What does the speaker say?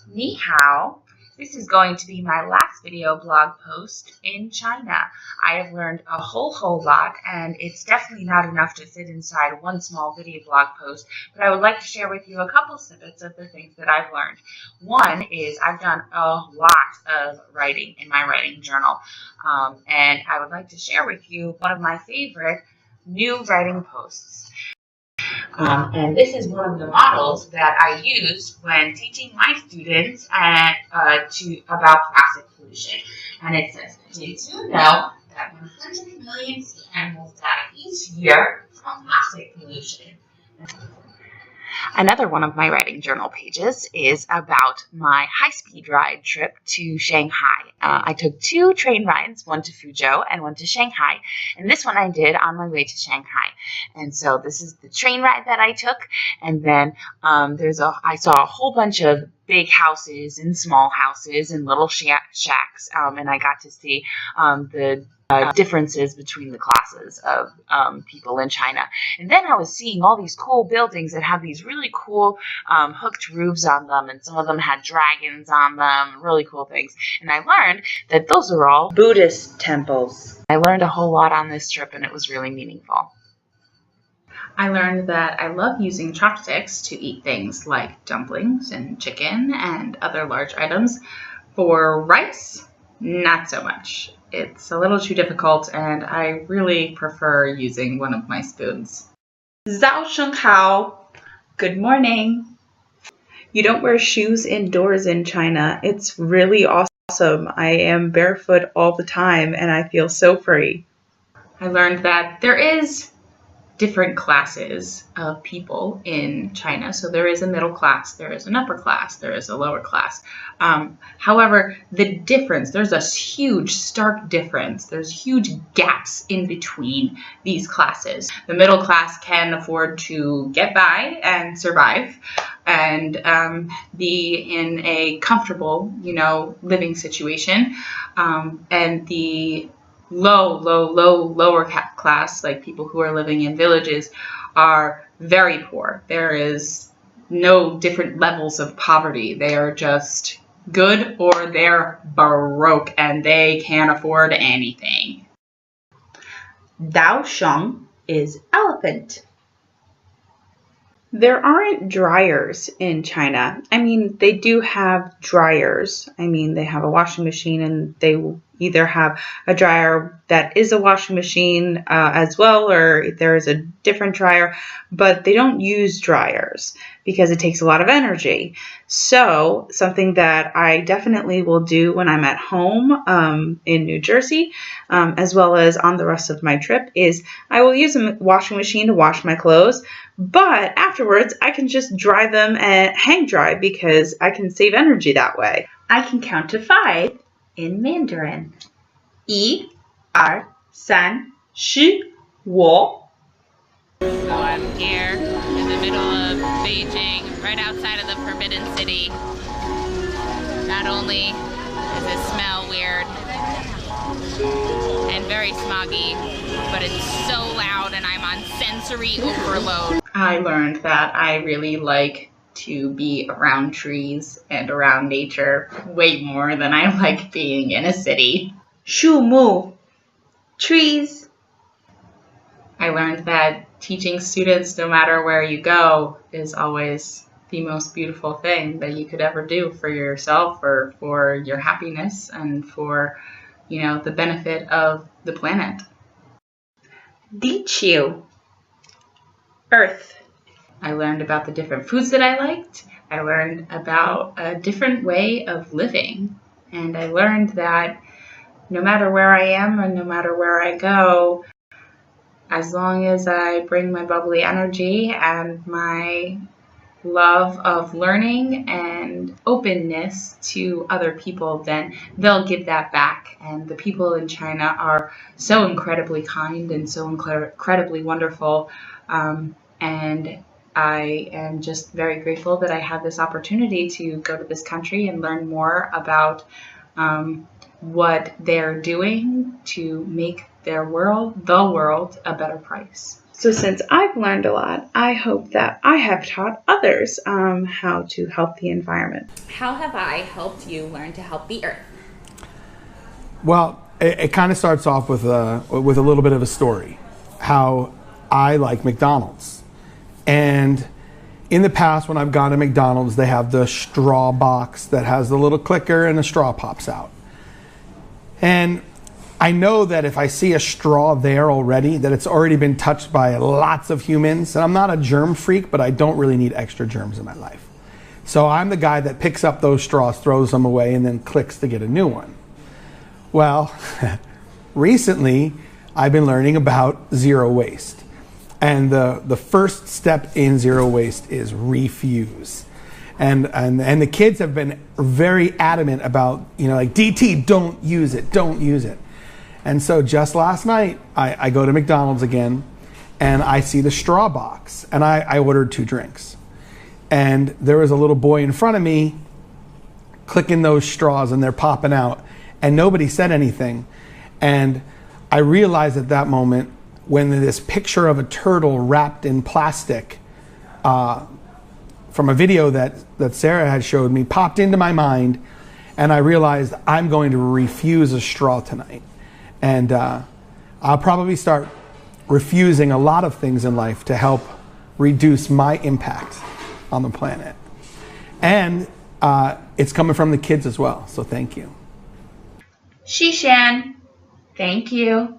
Ni hao. This is going to be my last video blog post in China. I have learned a whole lot, and it's definitely not enough to fit inside one small video blog post, but I would like to share with you a couple snippets of the things that I've learned. One is I've done a lot of writing in my writing journal, and I would like to share with you one of my favorite new writing posts. And this is one of the models that I use when teaching my students about plastic pollution. And it says, did you know that 100 million sea animals die each year from plastic pollution? Another one of my writing journal pages is about my high-speed ride trip to Shanghai. I took 2 train rides, one to Fuzhou and one to Shanghai. And this one I did on my way to Shanghai. And so this is the train ride that I took. And then I saw a whole bunch of big houses and small houses and little shacks. And I got to see the differences between the classes of people in China. And then I was seeing all these cool buildings that have these really cool hooked roofs on them, and some of them had dragons on them, really cool things. And I learned that those are all Buddhist temples. I learned a whole lot on this trip, and it was really meaningful. I learned that I love using chopsticks to eat things like dumplings and chicken and other large items. For rice, not so much. It's a little too difficult, and I really prefer using one of my spoons. 早上好. Good morning. You don't wear shoes indoors in China. It's really awesome. I am barefoot all the time, and I feel so free. I learned that there is different classes of people in China. So there is a middle class, there is an upper class, there is a lower class. However, the difference, there's a huge, stark difference. There's huge gaps in between these classes. The middle class can afford to get by and survive and be in a comfortable, living situation. And the lower class, like people who are living in villages, are very poor. There is no different levels of poverty. They are just good or they're broke and they can't afford anything. Dao Sheng is elephant. There aren't dryers in China. I mean, they do have dryers. I mean, they have a washing machine, and they either have a dryer that is a washing machine as well, or there is a different dryer, but they don't use dryers because it takes a lot of energy. So something that I definitely will do when I'm at home in New Jersey, as well as on the rest of my trip, is I will use a washing machine to wash my clothes, but afterwards I can just dry them and hang dry because I can save energy that way. I can count to 5 in Mandarin. 1, 2, 3, 4, 5. So I'm here in the middle of Beijing, right outside of the Forbidden City. Not only does it smell weird and very smoggy, but it's so loud and I'm on sensory overload. I learned that I really like to be around trees and around nature way more than I like being in a city. 树木, trees. I learned that teaching students, no matter where you go, is always the most beautiful thing that you could ever do for yourself or for your happiness and for, the benefit of the planet. 地球, earth. I learned about the different foods that I liked. I learned about a different way of living. And I learned that no matter where I am and no matter where I go, as long as I bring my bubbly energy and my love of learning and openness to other people, then they'll give that back. And the people in China are so incredibly kind and so incredibly wonderful. And I am just very grateful that I have this opportunity to go to this country and learn more about what they're doing to make the world, a better place. So since I've learned a lot, I hope that I have taught others how to help the environment. How have I helped you learn to help the earth? Well, it kind of starts off with a little bit of a story. How I like McDonald's. And in the past, when I've gone to McDonald's, they have the straw box that has the little clicker and the straw pops out. And I know that if I see a straw there already, that it's already been touched by lots of humans. And I'm not a germ freak, but I don't really need extra germs in my life. So I'm the guy that picks up those straws, throws them away, and then clicks to get a new one. Well, recently, I've been learning about zero waste. And the first step in zero waste is refuse. And the kids have been very adamant about, like, DT, don't use it, don't use it. And so just last night, I go to McDonald's again, and I see the straw box, and I ordered 2 drinks. And there was a little boy in front of me clicking those straws, and they're popping out, and nobody said anything. And I realized at that moment, when this picture of a turtle wrapped in plastic from a video that Sarah had showed me popped into my mind, and I realized I'm going to refuse a straw tonight. And I'll probably start refusing a lot of things in life to help reduce my impact on the planet. And it's coming from the kids as well, so thank you. Shishan, thank you.